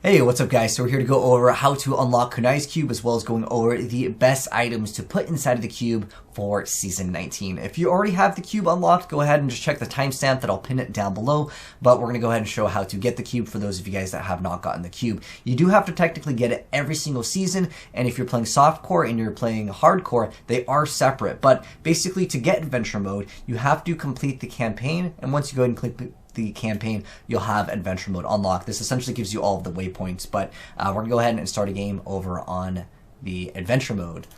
Hey, what's up guys? So we're here to go over how to unlock Kanai's Cube as well as going over the best items to put inside of the cube for Season 19. If you already have the cube unlocked, go ahead and just check the timestamp that I'll pin it down below, but we're going to go ahead and show how to get the cube for those of you guys that have not gotten the cube. You do have to technically get it every single season, and if you're playing softcore and you're playing hardcore, they are separate, but basically to get adventure mode, you have to complete the campaign, and once you go ahead and complete the campaign, you'll have adventure mode unlocked. This essentially gives you all of the waypoints, but we're gonna go ahead and start a game over on the adventure mode.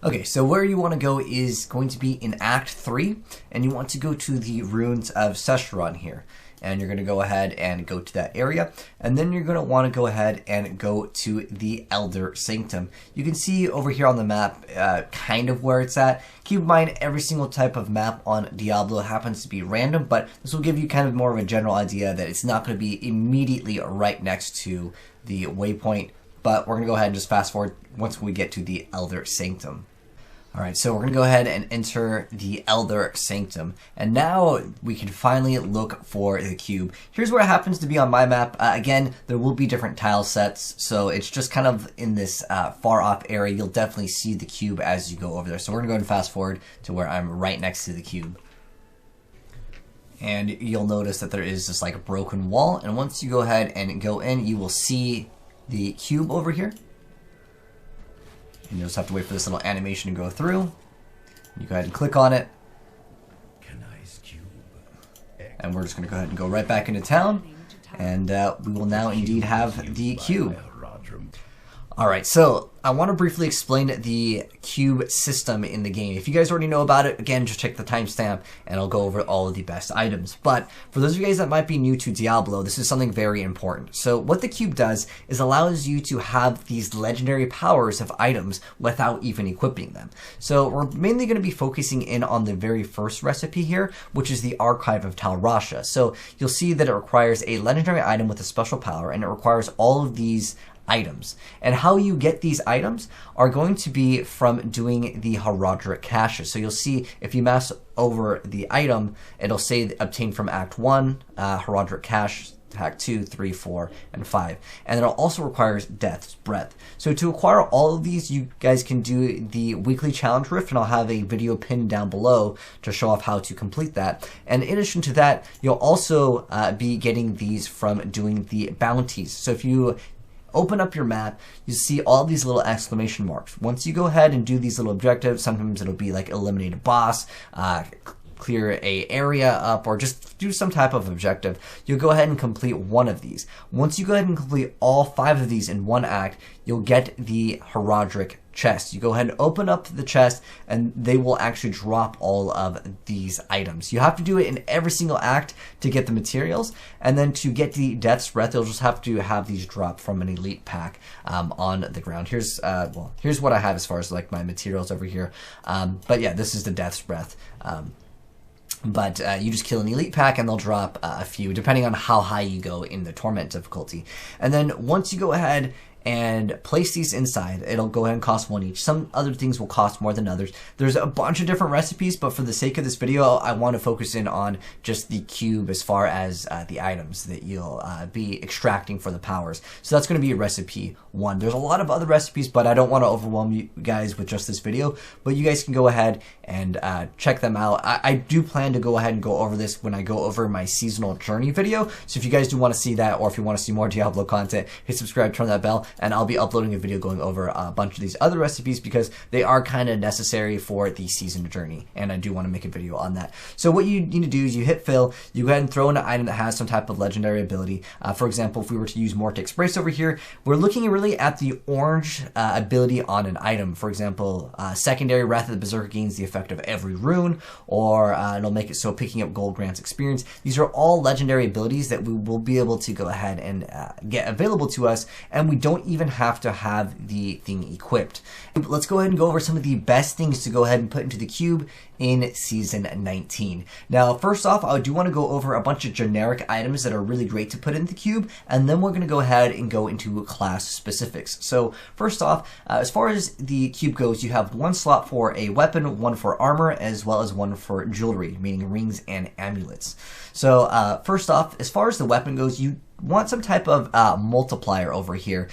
Okay, so where you want to go is going to be in Act 3, and you want to go to the ruins of Seperate here. And you're going to go ahead and go to that area, and then you're going to want to go ahead and go to the Elder Sanctum. You can see over here on the map kind of where it's at. Keep in mind every single type of map on Diablo happens to be random, but this will give you kind of more of a general idea that it's not going to be immediately right next to the waypoint, but we're going to go ahead and just fast forward once we get to the Elder Sanctum. Alright, so we're going to go ahead and enter the Elder Sanctum, and now we can finally look for the cube. Here's where it happens to be on my map. Again, there will be different tile sets, so it's just kind of in this far off area. You'll definitely see the cube as you go over there. So we're going to go ahead and fast forward to where I'm right next to the cube. And you'll notice that there is this like broken wall, and once you go ahead and go in, you will see the cube over here. And you'll just have to wait for this little animation to go through. You go ahead and click on it. Kanais Cube. And we're just going to go ahead and go right back into town. And we will now indeed have the cube. Alright, so I want to briefly explain the cube system in the game. If you guys already know about it, again, just check the timestamp and I'll go over all of the best items. But for those of you guys that might be new to Diablo, this is something very important. So what the cube does is allows you to have these legendary powers of items without even equipping them. So we're mainly going to be focusing in on the very first recipe here, which is the Archive of Tal Rasha. So you'll see that it requires a legendary item with a special power, and it requires all of these items. And how you get these items are going to be from doing the heraldic caches. So you'll see if you mouse over the item, it'll say obtained from Act 1, heraldic cache, Act 2, 3, 4, and 5. And it also requires Death's Breath. So to acquire all of these, you guys can do the weekly challenge rift, and I'll have a video pinned down below to show off how to complete that. And in addition to that, you'll also be getting these from doing the bounties. So if you open up your map, you see all these little exclamation marks. Once you go ahead and do these little objectives, sometimes it'll be like eliminate a boss, clear a area up, or just do some type of objective, you'll go ahead and complete one of these. Once you go ahead and complete all 5 of these in one act, you'll get the heraldic chest. You go ahead and open up the chest, and they will actually drop all of these items. You have to do it in every single act to get the materials, and then to get the Death's Breath, you'll just have to have these drop from an elite pack on the ground. Here's here's what I have as far as like my materials over here. But yeah, this is the Death's Breath. But you just kill an elite pack and they'll drop a few, depending on how high you go in the torment difficulty. And then once you go ahead and place these inside, it'll go ahead and cost 1 each. Some other things will cost more than others. There's a bunch of different recipes, but for the sake of this video, I want to focus in on just the cube as far as the items that you'll be extracting for the powers. So that's going to be recipe 1. There's a lot of other recipes, but I don't want to overwhelm you guys with just this video, but you guys can go ahead and check them out. I do plan to go ahead and go over this when I go over my seasonal journey video. So if you guys do want to see that, or if you want to see more Diablo content, hit subscribe, turn that bell, and I'll be uploading a video going over a bunch of these other recipes because they are kind of necessary for the season journey, and I do want to make a video on that. So what you need to do is you hit fill, you go ahead and throw in an item that has some type of legendary ability. For example, if we were to use Mortix Brace over here, we're looking really at the orange ability on an item. For example, secondary Wrath of the Berserker gains the effect of every rune, or it'll make it so picking up gold grants experience. These are all legendary abilities that we will be able to go ahead and get available to us, and we don't even have to have the thing equipped. Let's go ahead and go over some of the best things to go ahead and put into the cube in Season 19. Now, first off, I do want to go over a bunch of generic items that are really great to put in the cube, and then we're going to go ahead and go into class specifics. So first off, as far as the cube goes, you have 1 slot for a weapon, 1 for armor, as well as 1 for jewelry, meaning rings and amulets. So first off, as far as the weapon goes, you want some type of multiplier over here,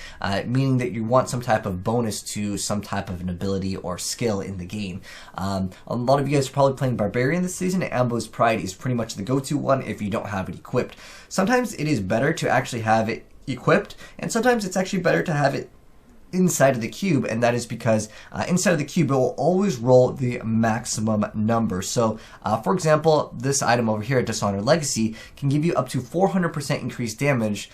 meaning that you want some type of bonus to some type of an ability or skill in the game. A lot of you guys are probably playing Barbarian this season, and Ambo's Pride is pretty much the go-to one if you don't have it equipped. Sometimes it is better to actually have it equipped, and sometimes it's actually better to have it inside of the cube, and that is because inside of the cube it will always roll the maximum number. So for example, this item over here at Dishonored Legacy can give you up to 400% increased damage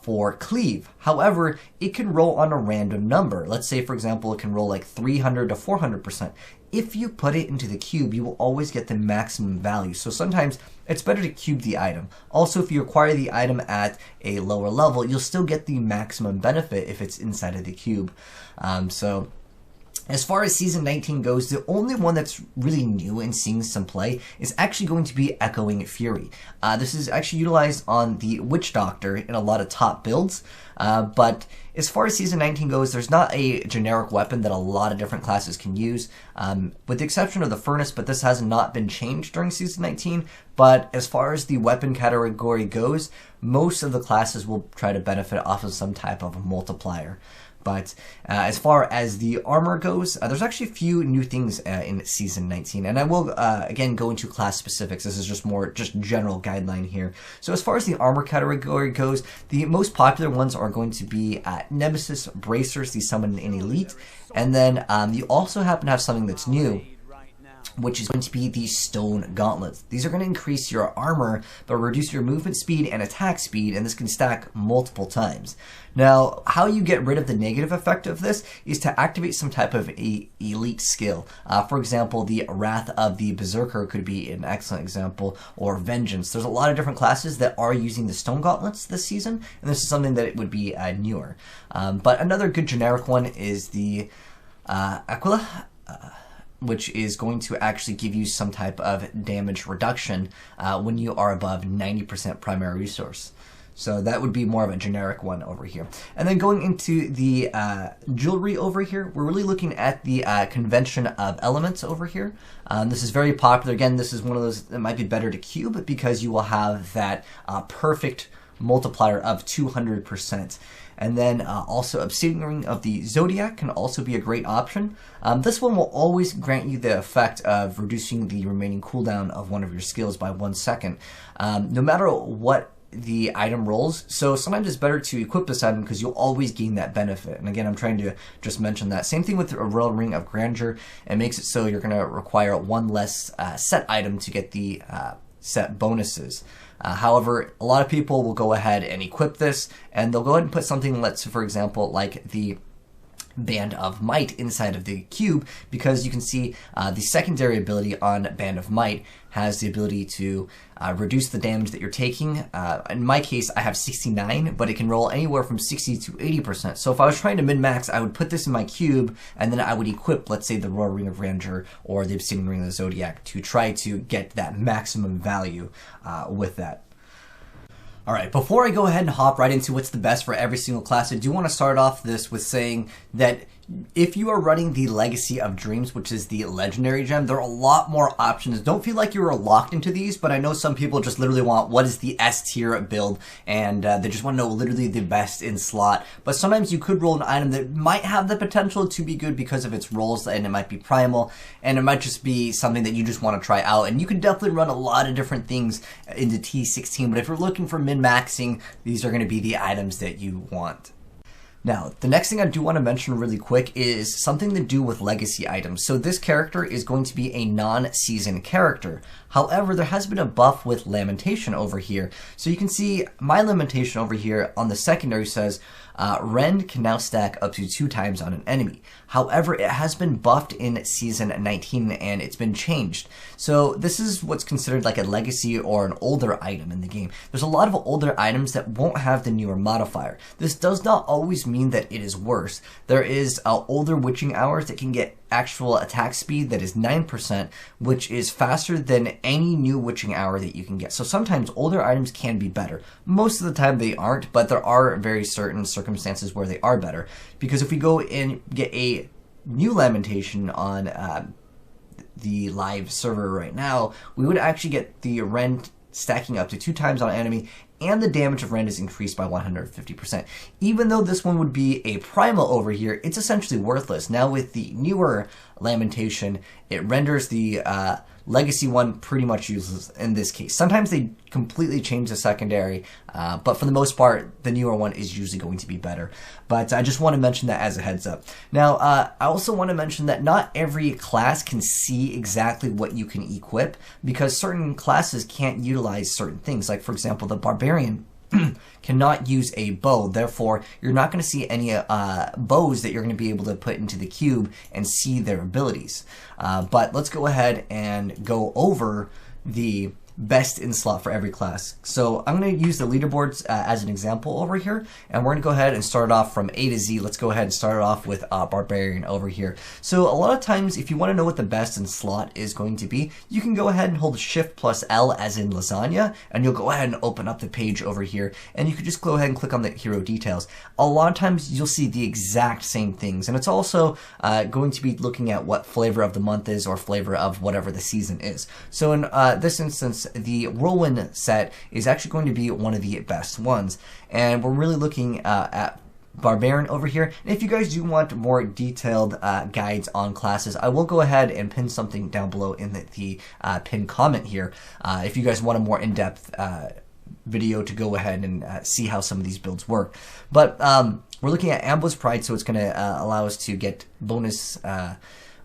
for cleave. However, it can roll on a random number. Let's say, for example, it can roll like 300 to 400%. If you put it into the cube, you will always get the maximum value. So sometimes it's better to cube the item. Also, if you acquire the item at a lower level, you'll still get the maximum benefit if it's inside of the cube. So as far as Season 19 goes, the only one that's really new and seeing some play is actually going to be Echoing Fury. This is actually utilized on the Witch Doctor in a lot of top builds, but as far as Season 19 goes, there's not a generic weapon that a lot of different classes can use, with the exception of the Furnace, but this has not been changed during Season 19. But as far as the weapon category goes, most of the classes will try to benefit off of some type of a multiplier. But as far as the armor goes, there's actually a few new things in Season 19, and I will again go into class specifics. This is just more general guideline here. So as far as the armor category goes, the most popular ones are going to be Nemesis Bracers, the Summon in Elite, and then you also happen to have something that's new, which is going to be the Stone Gauntlets. These are going to increase your armor, but reduce your movement speed and attack speed, and this can stack multiple times. Now, how you get rid of the negative effect of this is to activate some type of elite skill. For example, the Wrath of the Berserker could be an excellent example, or Vengeance. There's a lot of different classes that are using the Stone Gauntlets this season, and this is something that it would be newer. But another good generic one is the Aquila, which is going to actually give you some type of damage reduction when you are above 90% primary resource. So that would be more of a generic one over here. And then going into the jewelry over here, we're really looking at the convention of elements over here. This is very popular. Again, this is one of those that might be better to cube because you will have that perfect multiplier of 200%. And then also Obsidian Ring of the Zodiac can also be a great option. This one will always grant you the effect of reducing the remaining cooldown of one of your skills by 1 second, no matter what the item rolls. So sometimes it's better to equip this item because you'll always gain that benefit. And again, I'm trying to just mention that. Same thing with a Royal Ring of Grandeur. It makes it so you're going to require one less set item to get the set bonuses. However, a lot of people will go ahead and equip this, and they'll go ahead and put something, let's for example, like the Band of Might inside of the cube, because you can see the secondary ability on Band of Might has the ability to reduce the damage that you're taking. In my case, I have 69, but it can roll anywhere from 60 to 80%. So if I was trying to min-max, I would put this in my cube, and then I would equip, let's say, the Royal Ring of Grandeur or the Obsidian Ring of the Zodiac to try to get that maximum value with that. Alright, before I go ahead and hop right into what's the best for every single class, I do want to start off this with saying that if you are running the Legacy of Dreams, which is the legendary gem, there are a lot more options. Don't feel like you're locked into these, but I know some people just literally want what is the S tier build, and they just want to know literally the best in slot. But sometimes you could roll an item that might have the potential to be good because of its rolls, and it might be primal, and it might just be something that you just want to try out. And you can definitely run a lot of different things into T16, but if you're looking for min-maxing, these are going to be the items that you want. Now, the next thing I do want to mention really quick is something to do with legacy items. So this character is going to be a non-season character. However, there has been a buff with Lamentation over here. So you can see my Lamentation over here on the secondary says, Rend can now stack up to 2 times on an enemy. However, it has been buffed in Season 19 and it's been changed. So this is what's considered like a legacy or an older item in the game. There's a lot of older items that won't have the newer modifier. This does not always mean that it is worse. There is older witching hours that can get actual attack speed that is 9%, which is faster than any new witching hour that you can get. So sometimes older items can be better. Most of the time they aren't, but there are very certain circumstances where they are better. Because if we go and get a new Lamentation on the live server right now, we would actually get the Rend stacking up to 2 times on an enemy and the damage of rend is increased by 150%. Even though this one would be a primal over here, it's essentially worthless. Now with the newer Lamentation, it renders the legacy one pretty much useless in this case. Sometimes they completely change the secondary, but for the most part, the newer one is usually going to be better. But I just want to mention that as a heads up. Now, I also want to mention that not every class can see exactly what you can equip, because certain classes can't utilize certain things. Like, for example, the Barbarian cannot use a bow, therefore you're not going to see any bows that you're going to be able to put into the cube and see their abilities. But let's go ahead and go over the best in slot for every class. So I'm going to use the leaderboards as an example over here, and we're going to go ahead and start off from A to Z. Let's go ahead and start off with Barbarian over here. So a lot of times, if you want to know what the best in slot is going to be, you can go ahead and hold Shift plus L as in lasagna, and you'll go ahead and open up the page over here, and you can just go ahead and click on the hero details. A lot of times you'll see the exact same things, and it's also going to be looking at what flavor of the month is, or flavor of whatever the season is. So in this instance, the Whirlwind set is actually going to be one of the best ones, and we're really looking at Barbarian over here. And if you guys do want more detailed guides on classes, I will go ahead and pin something down below in the pinned comment here if you guys want a more in-depth video to go ahead and see how some of these builds work. But we're looking at Ambush Pride, so it's going to allow us to get bonus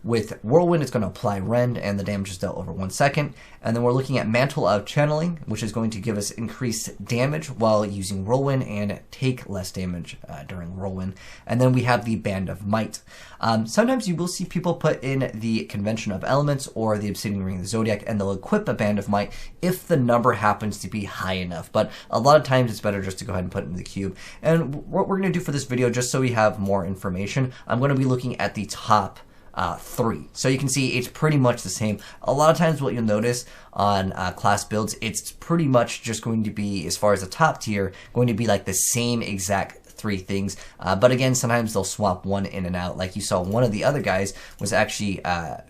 with Whirlwind. It's going to apply rend, and the damage is dealt over 1 second. And then we're looking at Mantle of Channeling, which is going to give us increased damage while using Whirlwind and take less damage during Whirlwind. And then we have the Band of Might. Sometimes you will see people put in the Convention of Elements or the Obsidian Ring of the Zodiac, and they'll equip a Band of Might if the number happens to be high enough. But a lot of times it's better just to go ahead and put it in the cube. And what we're going to do for this video, just so we have more information, I'm going to be looking at the top 3. So you can see it's pretty much the same. A lot of times what you'll notice on class builds, it's pretty much just going to be, as far as the top tier, going to be like the same exact 3 things. But again, sometimes they'll swap one in and out. Like you saw, one of the other guys was actually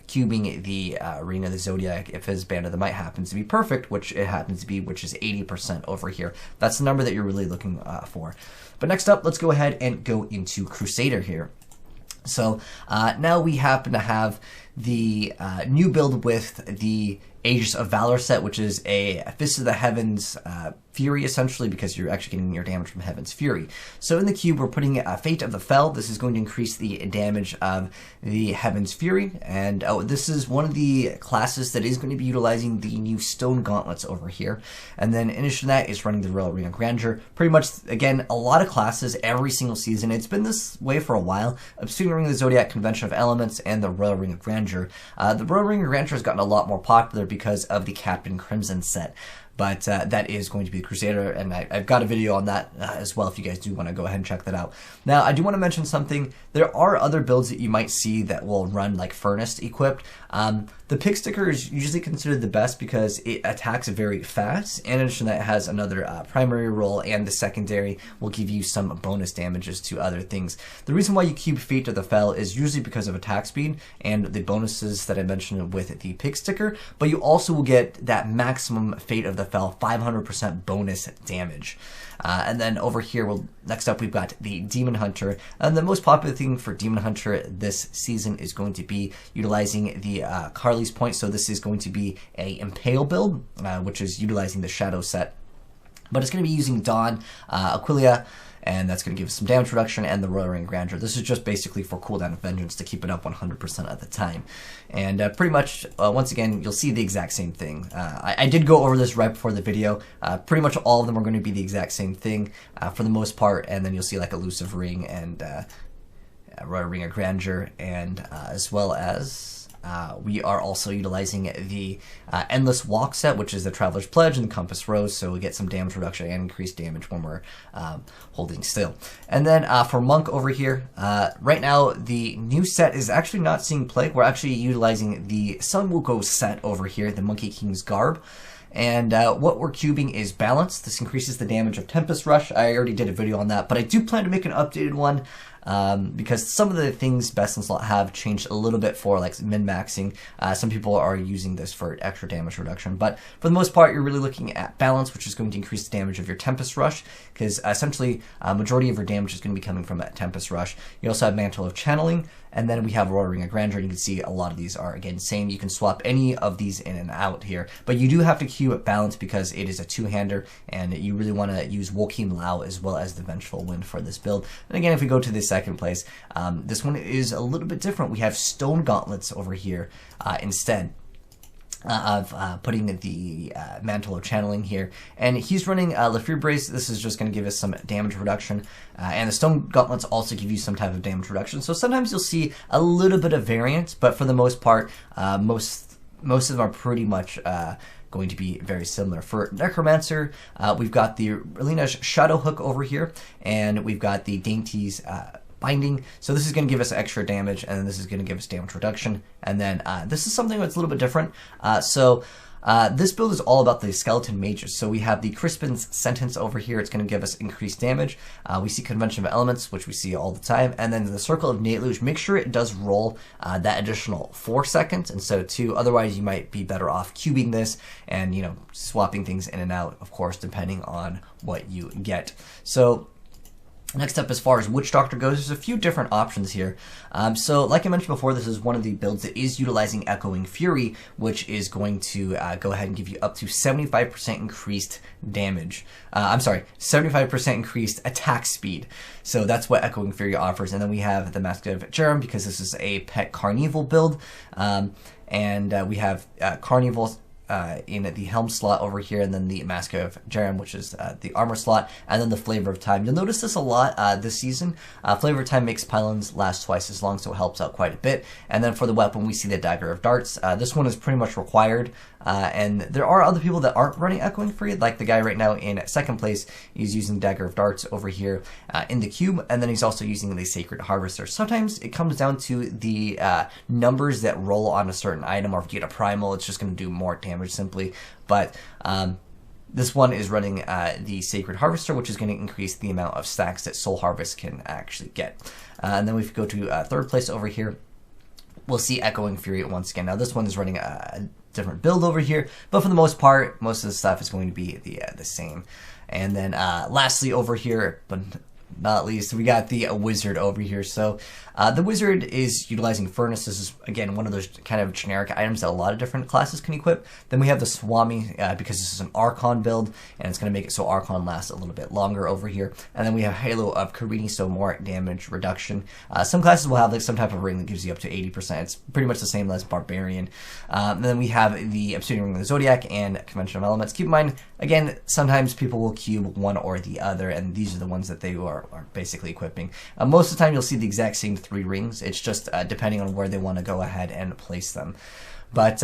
cubing the Ring of the Zodiac if his Band of the Might happens to be perfect, which it happens to be, which is 80% over here. That's the number that you're really looking for. But next up, let's go ahead and go into Crusader here. So now we happen to have the new build with the Aegis of Valor set, which is a Fist of the Heavens Fury, essentially, because you're actually getting your damage from Heaven's Fury. So in the cube, we're putting Fate of the Fell. This is going to increase the damage of the Heaven's Fury, and this is one of the classes that is going to be utilizing the new Stone Gauntlets over here. And then in addition to that is running the Royal Ring of Grandeur. Pretty much, again, a lot of classes every single season. It's been this way for a while. Obsidian Ring of the Zodiac, Convention of Elements, and the Royal Ring of Grandeur. The Royal Ring of Grandeur has gotten a lot more popular because of the Captain Crimson set. But that is going to be the Crusader, and I've got a video on that as well if you guys do want to go ahead and check that out. Now, I do want to mention something. There are other builds that you might see that will run like Furnace equipped. The Pig Sticker is usually considered the best because it attacks very fast, and in addition to that, it has another primary role, and the secondary will give you some bonus damages to other things. The reason why you cube Fate of the Fell is usually because of attack speed and the bonuses that I mentioned with the Pig Sticker, but you also will get that maximum Fate of the Fell 500% bonus damage. And then over here, next up, we've got the Demon Hunter. And the most popular thing for Demon Hunter this season is going to be utilizing the Carly's Point. So this is going to be a Impale build, which is utilizing the Shadow set. But it's going to be using Dawn, Aquilia, and that's going to give us some damage reduction, and the Royal Ring of Grandeur. This is just basically for cooldown of Vengeance to keep it up 100% of the time. And pretty much, once again, you'll see the exact same thing. I did go over this right before the video. Pretty much all of them are going to be the exact same thing for the most part, and then you'll see like Elusive Ring and Royal Ring of Grandeur, and as well as we are also utilizing the Endless Walk set, which is the Traveler's Pledge and the Compass Rose, so we get some damage reduction and increased damage when we're holding still. And then for Monk over here, right now the new set is actually not seeing play. We're actually utilizing the Sun Wukong set over here, the Monkey King's Garb. And what we're cubing is Balance. This increases the damage of Tempest Rush. I already did a video on that, but I do plan to make an updated one because some of the things best in slot have changed a little bit for like min-maxing. Some people are using this for extra damage reduction, but for the most part, you're really looking at balance, which is going to increase the damage of your Tempest Rush, because essentially majority of your damage is going to be coming from that Tempest Rush. You also have Mantle of Channeling, and then we have Royal Ring of Grandeur, and you can see a lot of these are, again, same. You can swap any of these in and out here, but you do have to queue at balance because it is a two-hander, and you really want to use Wokim Lao as well as the Vengeful Wind for this build. And again, if we go to the second place, this one is a little bit different. We have Stone Gauntlets over here instead of putting the Mantle of Channeling here, and he's running Lefebvre's. This is just going to give us some damage reduction, and the Stone Gauntlets also give you some type of damage reduction. So sometimes you'll see a little bit of variance, but for the most part, most of them are pretty much going to be very similar. For Necromancer, we've got the Relina's Shadow Hook over here, and we've got the Dainty's Binding. So this is going to give us extra damage, and then this is going to give us damage reduction, and then this is something that's a little bit different. This build is all about the Skeleton Mages. So we have the Crispin's Sentence over here. It's going to give us increased damage. We see Convention of Elements, which we see all the time, and then the Circle of Deluge. Make sure it does roll that additional 4 seconds instead of 2. Otherwise, you might be better off cubing this and, you know, swapping things in and out, of course, depending on what you get. So next up, as far as Witch Doctor goes, there's a few different options here. So like I mentioned before, this is one of the builds that is utilizing Echoing Fury, which is going to go ahead and give you up to 75% increased damage. 75% increased attack speed. So that's what Echoing Fury offers. And then we have the Mask of Jerem, because this is a pet Carnival build. We have Carnival in the Helm slot over here, and then the Mask of Jerem, which is the armor slot, and then the Flavor of Time. You'll notice this a lot this season. Flavor of Time makes pylons last twice as long, so it helps out quite a bit. And then for the weapon, we see the Dagger of Darts. This one is pretty much required, and there are other people that aren't running Echoing Fury, like the guy right now in second place. He's using Dagger of Darts over here in the cube, and then he's also using the Sacred Harvester. Sometimes it comes down to the numbers that roll on a certain item, or if you get a primal, it's just going to do more damage simply. But this one is running the Sacred Harvester, which is going to increase the amount of stacks that Soul Harvest can actually get. And then we go to third place over here. We'll see Echoing Fury once again. Now this one is running a different build over here, but for the most part, most of the stuff is going to be the same. And then lastly over here, but not least, we got the Wizard over here. So the Wizard is utilizing Furnace. This is, again, one of those kind of generic items that a lot of different classes can equip. Then we have the Swami, because this is an Archon build, and it's going to make it so Archon lasts a little bit longer over here. And then we have Halo of Karini, so more damage reduction. Some classes will have like some type of ring that gives you up to 80%. It's pretty much the same as Barbarian. And then we have the Obsidian Ring of the Zodiac and Convention of Elements. Keep in mind, again, sometimes people will cube one or the other, and these are the ones that they are basically equipping. Most of the time, you'll see the exact same 3 rings. It's just depending on where they want to go ahead and place them. But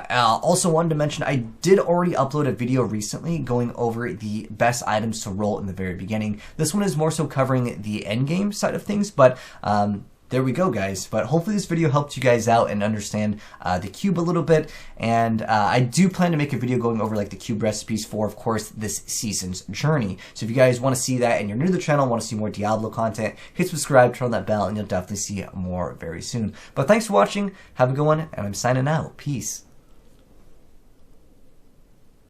also wanted to mention, I did already upload a video recently going over the best items to roll in the very beginning. This one is more so covering the end game side of things, but there we go, guys. But hopefully this video helped you guys out and understand the cube a little bit. And I do plan to make a video going over like the cube recipes for, of course, this season's journey. So if you guys want to see that and you're new to the channel, want to see more Diablo content, hit subscribe, turn on that bell, and you'll definitely see more very soon. But thanks for watching. Have a good one, and I'm signing out. Peace.